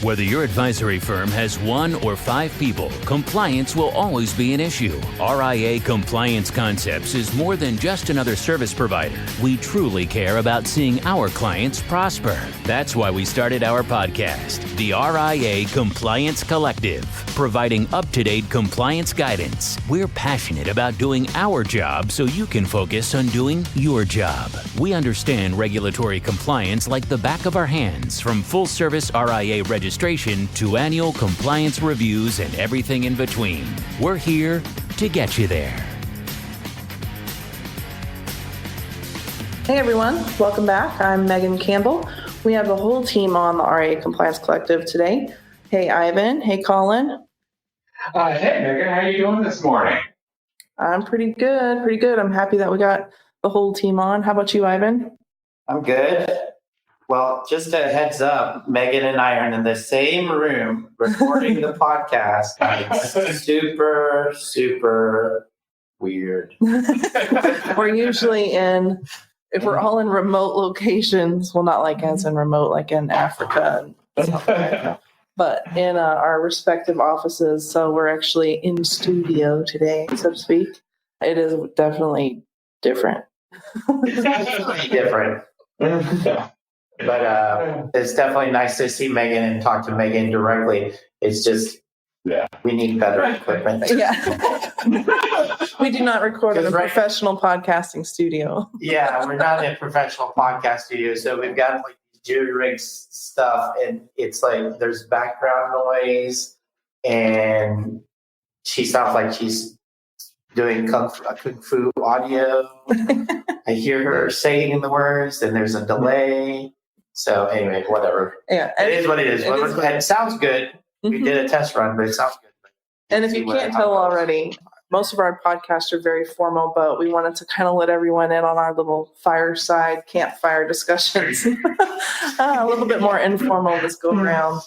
Whether your advisory firm has 1 or 5 people, compliance will always be an issue. RIA Compliance Concepts is more than just another service provider. We truly care about seeing our clients prosper. That's why we started our podcast, the RIA Compliance Collective, providing up-to-date compliance guidance. We're passionate about doing our job so you can focus on doing your job. We understand regulatory compliance like the back of our hands, from full-service RIA registration to annual compliance reviews and everything in between. We're here to get you there. Hey everyone, welcome back. I'm Megan Campbell. We have the whole team on the RIA Compliance Collective today. Hey Ivan, hey Collin. Hey Megan, how are you doing this morning? I'm pretty good. I'm happy that we got the whole team on. How about you, Ivan? I'm good. Well, just a heads up, Megan and I are in the same room recording the podcast. It's super weird. We're usually if we're all in remote locations, well, not like as in remote, like in Africa and stuff like that, but in our respective offices. So we're actually in studio today, so to speak. It is definitely different. It's definitely different. But it's definitely nice to see Megan and talk to Megan directly. It's just, we need better equipment. Yeah. We do not record in a professional podcasting studio. Yeah, we're not in a professional podcast studio. So we've got like jury rigs stuff, and it's like there's background noise, and she sounds like she's doing kung fu audio. I hear her saying the words, and there's a delay. So anyway, whatever. Yeah, it is what it is. It sounds good. Mm-hmm. We did a test run, but it sounds good. And if you can't tell already, most of our podcasts are very formal, but we wanted to kind of let everyone in on our little fireside campfire discussions. A little bit more informal this go around.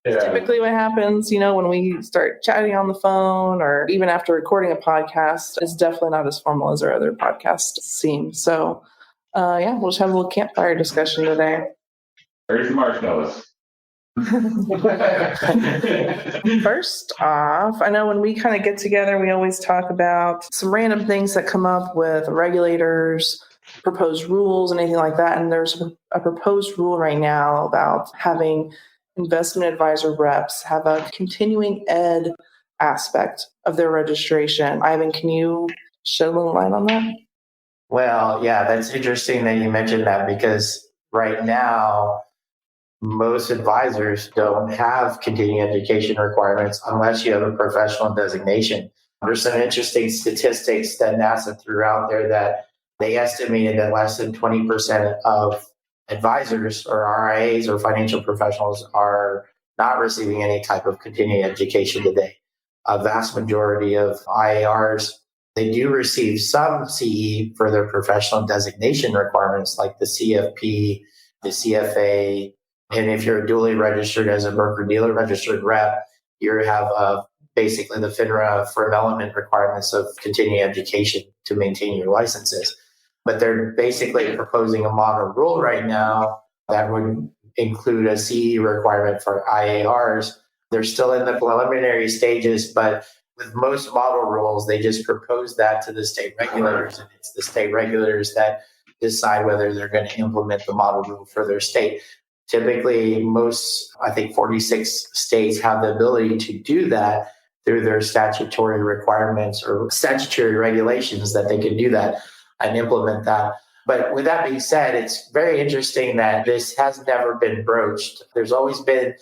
Yeah. Typically what happens, when we start chatting on the phone or even after recording a podcast, it's definitely not as formal as our other podcasts seem. So, we'll just have a little campfire discussion today. Where's the marshmallows? First off, I know when we kind of get together, we always talk about some random things that come up with regulators, proposed rules, and anything like that. And there's a proposed rule right now about having investment advisor reps have a continuing ed aspect of their registration. Ivan, can you shed a little light on that? Well, yeah, that's interesting that you mentioned that, because right now, most advisors don't have continuing education requirements unless you have a professional designation. There's some interesting statistics that NASAA threw out there that they estimated that less than 20% of advisors or RIAs or financial professionals are not receiving any type of continuing education today. A vast majority of IARs, they do receive some CE for their professional designation requirements like the CFP, the CFA, and if you're duly registered as a broker-dealer registered rep, you have basically the FINRA firm element requirements of continuing education to maintain your licenses. But they're basically proposing a model rule right now that would include a CE requirement for IARs. They're still in the preliminary stages, but with most model rules, they just propose that to the state regulators, and it's the state regulators that decide whether they're going to implement the model rule for their state. Typically, I think 46 states have the ability to do that through their statutory requirements or statutory regulations that they can do that and implement that. But with that being said, it's very interesting that this has never been broached. There's always been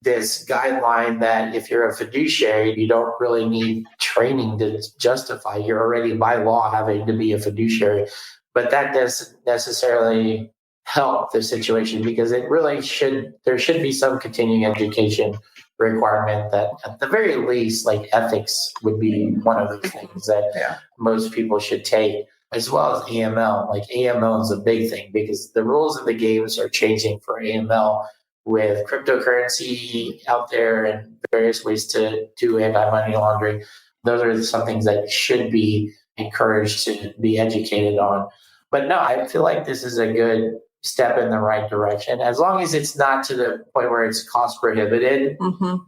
this guideline that if you're a fiduciary, you don't really need training to justify. You're already by law having to be a fiduciary. But that doesn't necessarily help the situation, because there should be some continuing education requirement that at the very least, like ethics would be one of those things that most people should take, as well as AML. Like AML is a big thing because the rules of the games are changing for AML with cryptocurrency out there and various ways to do anti-money laundering. Those are some things that should be encouraged to be educated on. But no, I feel like this is a good step in the right direction, as long as it's not to the point where it's cost prohibited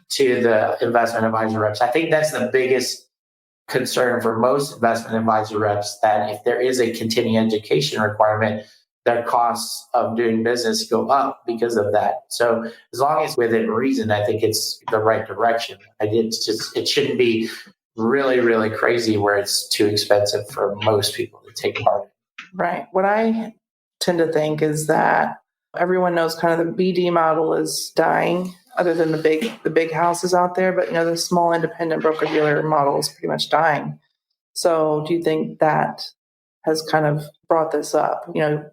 to the investment advisor reps. I think that's the biggest concern for most investment advisor reps, that if there is a continuing education requirement, their costs of doing business go up because of that. So as long as within reason, I think it's the right direction. It shouldn't be really, really crazy where it's too expensive for most people to take part. Right. What I tend to think is that everyone knows kind of the BD model is dying, other than the big houses out there. But the small independent broker dealer model is pretty much dying. So do you think that has kind of brought this up?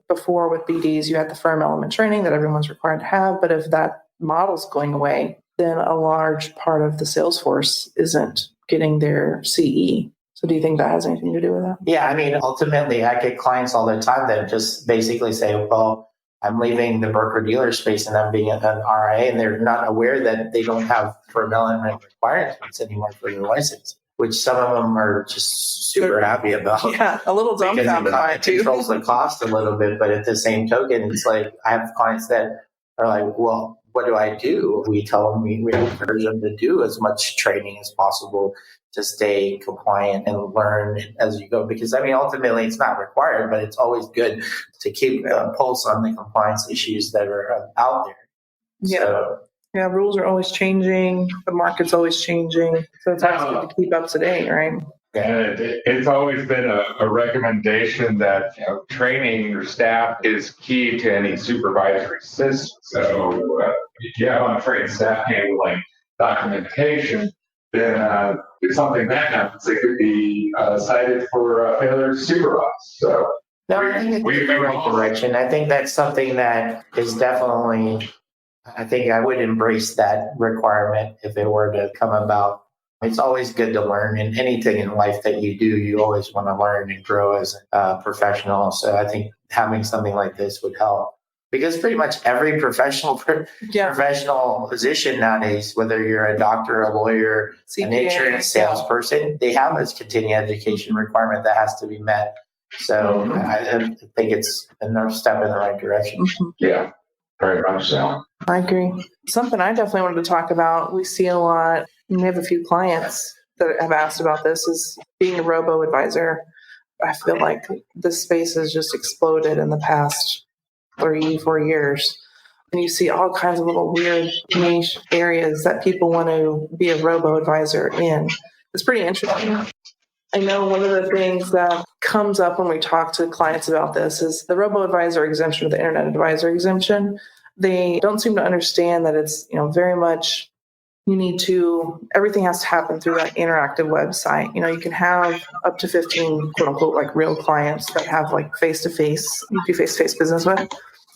Before with BDs, you had the firm element training that everyone's required to have. But if that model's going away, then a large part of the sales force isn't getting their CE. So do you think that has anything to do with that? Yeah, I mean, ultimately, I get clients all the time that just basically say, well, I'm leaving the broker-dealer space and I'm being an RIA, and they're not aware that they don't have firm element requirements anymore for their license, which some of them are just super happy about. Yeah, a little dumbfounded by it too. It controls the cost a little bit, but at the same token, it's like I have clients that are like, well, what do I do? We tell them, we encourage them to do as much training as possible to stay compliant and learn as you go. Because, ultimately it's not required, but it's always good to keep a pulse on the compliance issues that are out there. Yeah. So, yeah, rules are always changing. The market's always changing. So it's always good to keep up to date, right? And it's always been a recommendation that training your staff is key to any supervisory system. So if you have untrained staff handling documentation, then if something bad happens, it could be cited for failure to supervise. So no, I think it's in the right direction. I think that's something that is definitely, I think I would embrace that requirement if it were to come about. It's always good to learn, and anything in life that you do, you always want to learn and grow as a professional. So I think having something like this would help, because pretty much every professional position nowadays, whether you're a doctor, a lawyer, CPA, an insurance salesperson, they have this continuing education requirement that has to be met. So I think it's another step in the right direction. Yeah, very much so. I agree. Something I definitely wanted to talk about, we see a lot, we have a few clients that have asked about this, is being a Robo-Advisor. I feel like this space has just exploded in the past 3-4 years. And you see all kinds of little weird niche areas that people want to be a Robo-Advisor in. It's pretty interesting. I know one of the things that comes up when we talk to clients about this is the Robo-Advisor exemption or the Internet Advisor exemption. They don't seem to understand that it's, very much everything has to happen through that interactive website. You can have up to 15 quote unquote like real clients that have like face-to-face, you do face-to-face business with.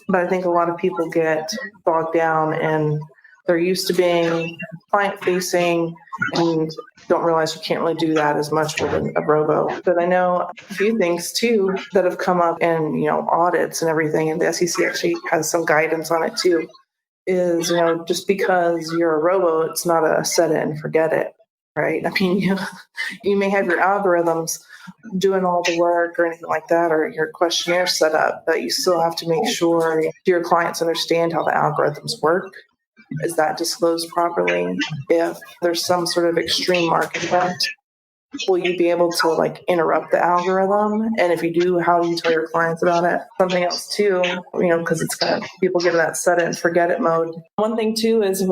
But I think a lot of people get bogged down and they're used to being client facing and don't realize you can't really do that as much with a robo. But I know a few things too that have come up in, audits and everything. And the SEC actually has some guidance on it too. Is, just because you're a robo, it's not a set it and forget it, right? I mean, you may have your algorithms doing all the work or anything like that, or your questionnaire set up, but you still have to make sure your clients understand how the algorithms work. Is that disclosed properly? If there's some sort of extreme market event, will you be able to interrupt the algorithm? And if you do, how do you tell your clients about it? Something else too, because it's kind of people get in that set it and forget it mode. One thing too is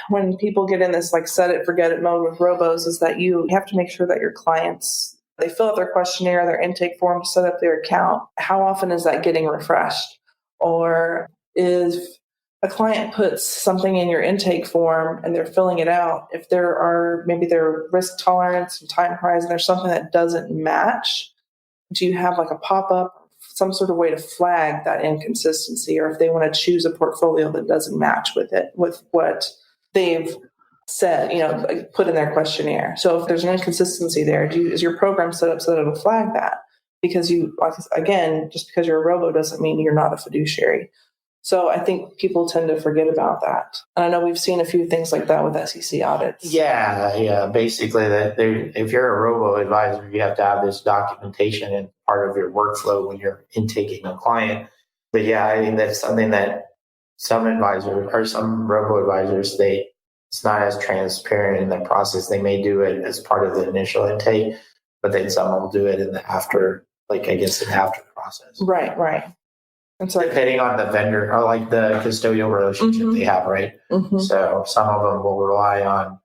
when people get in this set it, forget it mode with robos is that you have to make sure that your clients, they fill out their questionnaire, their intake form, set up their account. How often is that getting refreshed? Or if a client puts something in your intake form and they're filling it out, if there are maybe their risk tolerance and time horizon, there's something that doesn't match, do you have a pop-up, some sort of way to flag that inconsistency? Or if they want to choose a portfolio that doesn't match with what they've said, put in their questionnaire. So if there's an inconsistency there, is your program set up so that it'll flag that? Because again, just because you're a robo doesn't mean you're not a fiduciary. So I think people tend to forget about that. And I know we've seen a few things like that with SEC audits. Yeah. Basically, if you're a robo-advisor, you have to have this documentation and part of your workflow when you're intaking a client. But yeah, I think that's something that some advisors or some robo-advisors, it's not as transparent in the process. They may do it as part of the initial intake, but then some will do it in the after, like I guess an after process. Right. And so Depending on the vendor or like the custodial relationship they have, right? So some of them will rely on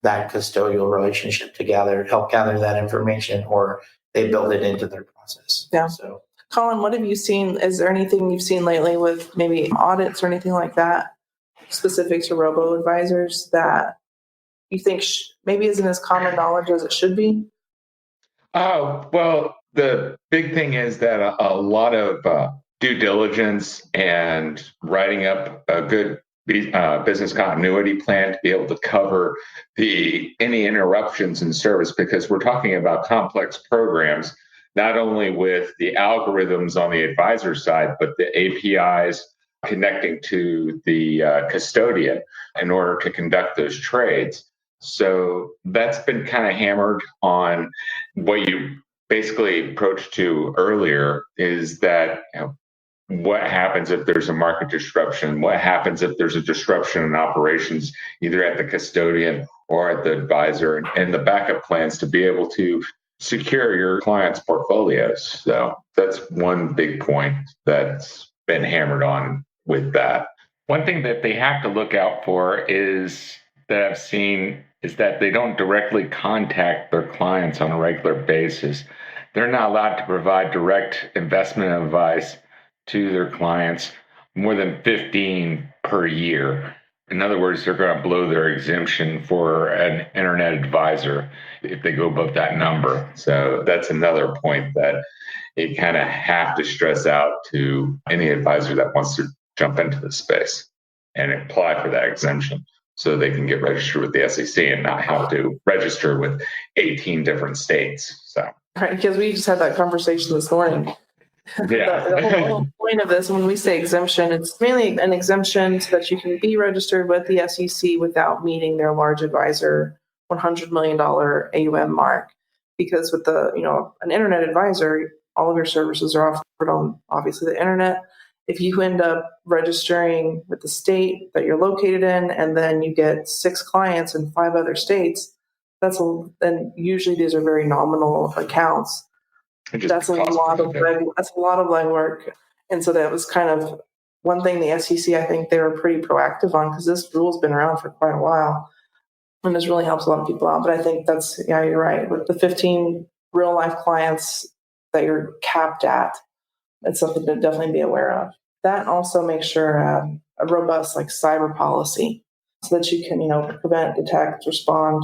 that custodial relationship to help gather that information, or they build it into their process. Yeah. So, Collin, what have you seen? Is there anything you've seen lately with maybe audits or anything like that specific to robo-advisors that you think maybe isn't as common knowledge as it should be? Oh, well, the big thing is that a lot of due diligence and writing up a good business continuity plan to be able to cover any interruptions in service, because we're talking about complex programs, not only with the algorithms on the advisor side, but the APIs connecting to the custodian in order to conduct those trades. So that's been kind of hammered on. What you basically approached to earlier is that what happens if there's a market disruption? What happens if there's a disruption in operations, either at the custodian or at the advisor, and the backup plans to be able to secure your clients' portfolios. So that's one big point that's been hammered on with that. One thing that they have to look out for is that I've seen is that they don't directly contact their clients on a regular basis. They're not allowed to provide direct investment advice to their clients more than 15 per year. In other words, they're going to blow their exemption for an internet advisor if they go above that number. So that's another point that you kind of have to stress out to any advisor that wants to jump into the space and apply for that exemption, so they can get registered with the SEC and not have to register with 18 different states. So, Right, because we just had that conversation this morning. Yeah. the whole point of this, when we say exemption, it's mainly an exemption so that you can be registered with the SEC without meeting their large advisor $100 million AUM mark. Because with an internet advisor, all of your services are offered on obviously the internet. If you end up registering with the state that you're located in, and then you get 6 clients in 5 other states, and usually these are very nominal accounts. That's a lot of legwork. And so that was kind of one thing the SEC, I think they were pretty proactive on, because this rule's been around for quite a while. And this really helps a lot of people out. But I think you're right. With the 15 real life clients that you're capped at, it's something to definitely be aware of. That also makes sure a robust cyber policy, so that you can prevent, detect, respond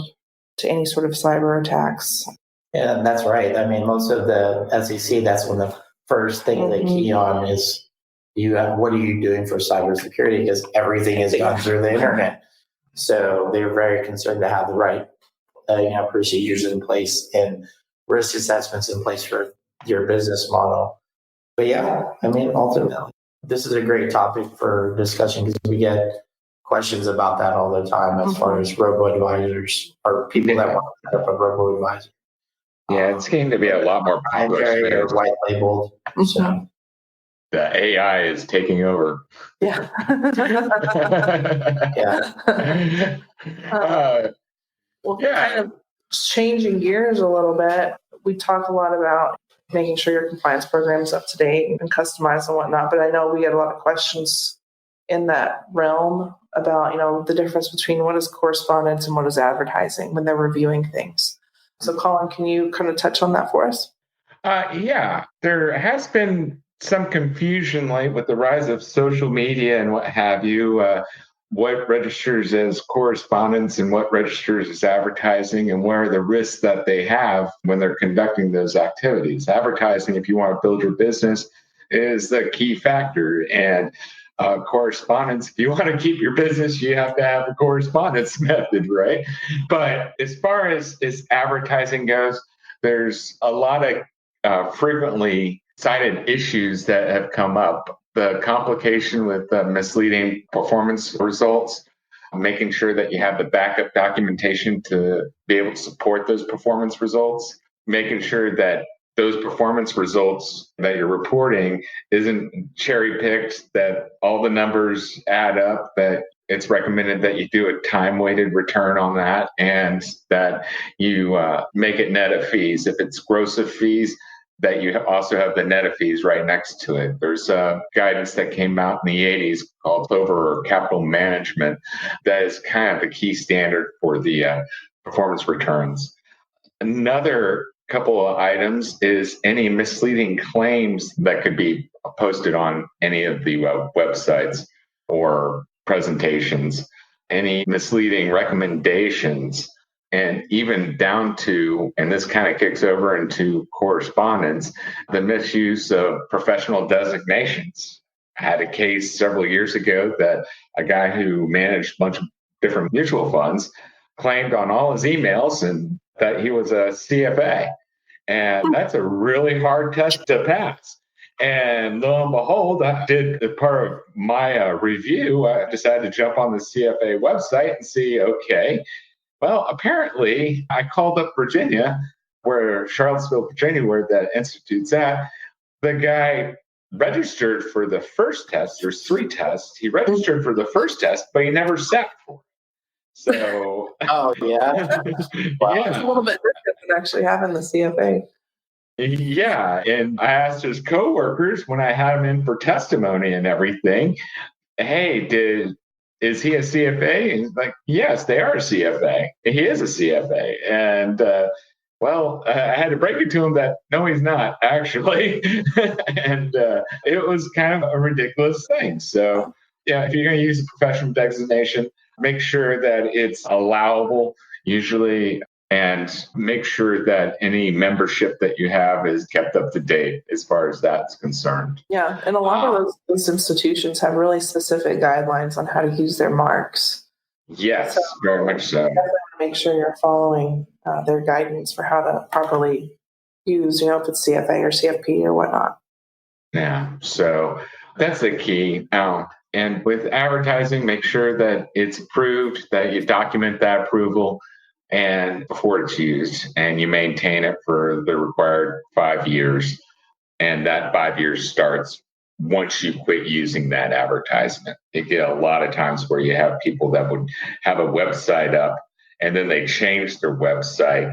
to any sort of cyber attacks. Yeah, that's right. I mean, most of the SEC, that's one of the first thing they key on is what are you doing for cybersecurity? Because everything is done through the internet. So they're very concerned to have the right procedures in place and risk assessments in place for your business model. But yeah, I mean, ultimately, this is a great topic for discussion, because we get questions about that all the time as far as robo-advisors or people that want to set up a robo-advisor. Yeah, it's going to be a lot more very white labeled. So the AI is taking over. Yeah. Yeah. Kind of changing gears a little bit. We talk a lot about making sure your compliance program is up to date and customized and whatnot. But I know we get a lot of questions in that realm about, the difference between what is correspondence and what is advertising when they're reviewing things. So Collin, can you kind of touch on that for us? Yeah, there has been some confusion with the rise of social media and what have you. What registers as correspondence and what registers as advertising, and where are the risks that they have when they're conducting those activities. Advertising, if you want to build your business, is the key factor. And correspondence, if you want to keep your business, you have to have a correspondence method, right? But as far as advertising goes, there's a lot of frequently cited issues that have come up. The complication with misleading performance results, making sure that you have the backup documentation to be able to support those performance results, making sure that those performance results that you're reporting isn't cherry picked, that all the numbers add up, that it's recommended that you do a time-weighted return on that, and that you make it net of fees. If it's gross of fees, that you also have the net of fees right next to it. There's guidance that came out in the 80s called Clover Capital Management that is kind of the key standard for the performance returns. Another couple of items is any misleading claims that could be posted on any of the websites or presentations, any misleading recommendations, and even down to, and this kind of kicks over into correspondence, the misuse of professional designations. I had a case several years ago that a guy who managed a bunch of different mutual funds claimed on all his emails and that he was a CFA. And that's a really hard test to pass. And lo and behold, I did part of my review. I decided to jump on the CFA website and see, okay, well, apparently I called up Virginia, Charlottesville, Virginia, where that institute's at. The guy registered for the first test. There's 3 tests. He registered for the first test, but he never sat for it. So, Oh, yeah. Wow. Yeah. It's a little bit different than actually having the CFA. Yeah. And I asked his coworkers when I had him in for testimony and everything, hey, is he a CFA? And he's like, yes, they are a CFA. He is a CFA. And, I had to break it to him that no, he's not actually. And it was kind of a ridiculous thing. So, yeah, if you're going to use a professional designation, make sure that it's allowable usually, and make sure that any membership that you have is kept up to date as far as that's concerned. Yeah, and a lot of those institutions have really specific guidelines on how to use their marks. Yes, so, very much so. You have to make sure you're following their guidance for how to properly use, if it's CFA or CFP or whatnot. Yeah, so that's the key. And with advertising, make sure that it's approved, that you document that approval and before it's used, and you maintain it for the required 5 years. And that 5 years starts once you quit using that advertisement. You get a lot of times where you have people that would have a website up and then they change their website,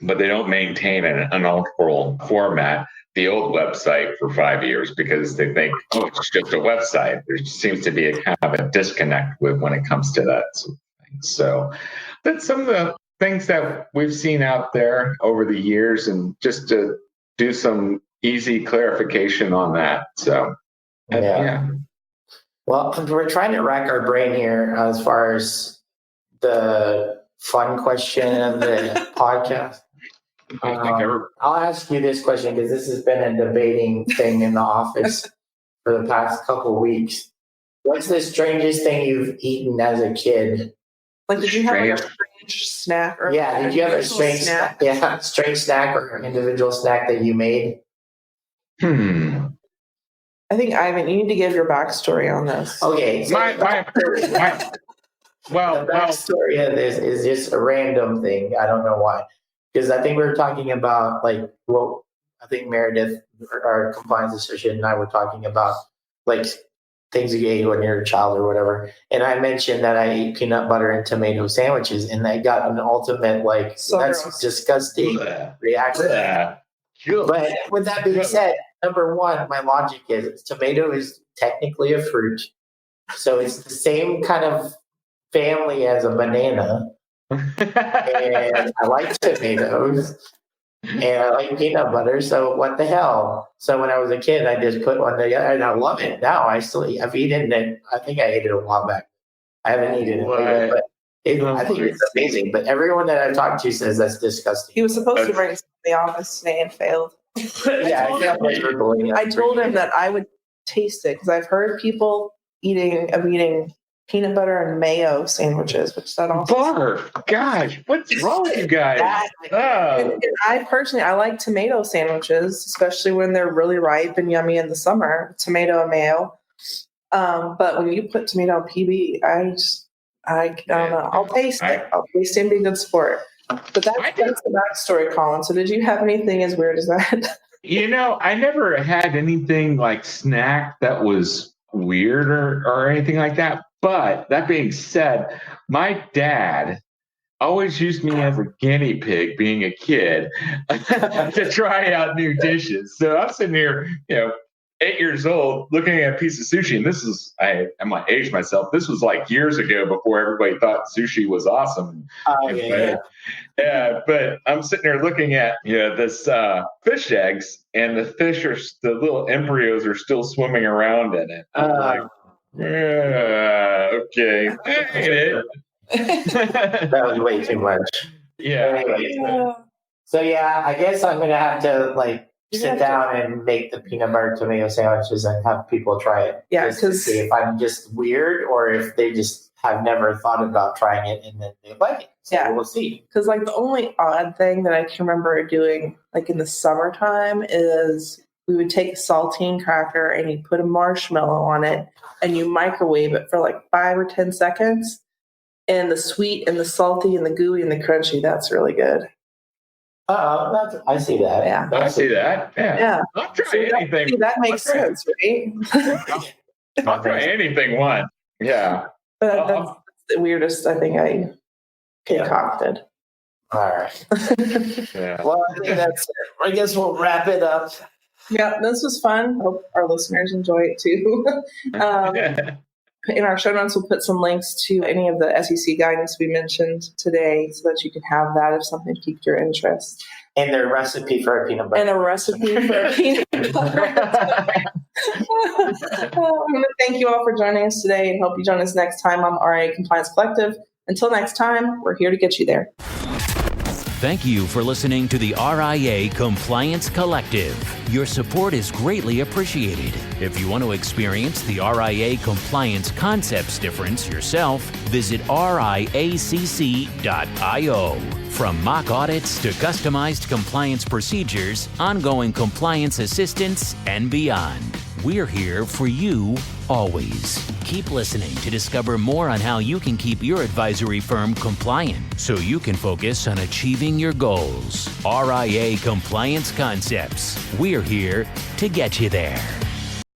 but they don't maintain an unalterable format, the old website, for 5 years because they think, oh, it's just a website. There seems to be a kind of a disconnect when it comes to that sort of thing. So that's some of the things that we've seen out there over the years, and just to do some easy clarification on that. So, yeah. Well, we're trying to rack our brain here as far as the fun question of the podcast. I'll ask you this question because this has been a debating thing in the office for the past couple of weeks. What's the strangest thing you've eaten as a kid? Like, did you have like a strange snack? Or did you have a strange snack? Yeah, strange snack or individual snack that you made? I think, Ivan, you need to give your backstory on this. Okay. So the backstory of this is just a random thing. I don't know why. Because I think we were talking about, I think Meredith, our compliance associate, and I were talking about, things you ate when you're a child or whatever. And I mentioned that I ate peanut butter and tomato sandwiches, and I got an ultimate, that's disgusting reaction. But with that being said, number one, my logic is tomato is technically a fruit. So it's the same kind of family as a banana. And I like tomatoes. And I like peanut butter. So what the hell? So when I was a kid, I just put one together and I love it. Now I've eaten it. I think I ate it a while back. I haven't eaten it later, but I think it's amazing. But everyone that I've talked to says that's disgusting. He was supposed to bring it to the office today and failed. I told him that I would taste it because I've heard people eating peanut butter and mayo sandwiches, which that also barf. Gosh, what's wrong with you guys? And I like tomato sandwiches, especially when they're really ripe and yummy in the summer. Tomato and mayo. But when you put tomato and PB, I don't know. I'll taste it. I'll taste it and be a good sport. But that's the backstory, Colin. So did you have anything as weird as that? I never had anything like snack that was weird or anything like that. But that being said, my dad always used me as a guinea pig being a kid to try out new dishes. So I'm sitting here, 8 years old looking at a piece of sushi. And this is, I'm going to age myself. This was like years ago before everybody thought sushi was awesome. Oh, yeah. Yeah, but I'm sitting there looking at this fish eggs, and the the little embryos are still swimming around in it. I'm like, okay, I ate it. That was way too much. Yeah. Anyway, so I guess I'm gonna have to sit down and make the peanut butter tomato sandwiches and have people try it. Yeah, just to see if I'm just weird or if they just have never thought about trying it and then they like it. So we'll see. Because the only odd thing that I can remember doing in the summertime is we would take a saltine cracker and you put a marshmallow on it and you microwave it for 5 or 10 seconds. And the sweet and the salty and the gooey and the crunchy, that's really good. I see that. Yeah. I see that. Yeah. I'll try anything. That makes sense, right? I'll try anything once. Yeah. But that's the weirdest I think I concocted. All right. Yeah. Well, I think that's it. I guess we'll wrap it up. Yeah, this was fun. Hope our listeners enjoy it too. In our show notes, we'll put some links to any of the SEC guidance we mentioned today so that you can have that if something piqued your interest. And their recipe for a peanut butter. And a recipe for a peanut butter. I want to thank you all for joining us today and hope you join us next time on RIA Compliance Collective. Until next time, we're here to get you there. Thank you for listening to the RIA Compliance Collective. Your support is greatly appreciated. If you want to experience the RIA Compliance Concepts difference yourself, visit riacc.io. From mock audits to customized compliance procedures, ongoing compliance assistance, and beyond, we're here for you always. Keep listening to discover more on how you can keep your advisory firm compliant so you can focus on achieving your goals. RIA Compliance Concepts. We're here to get you there.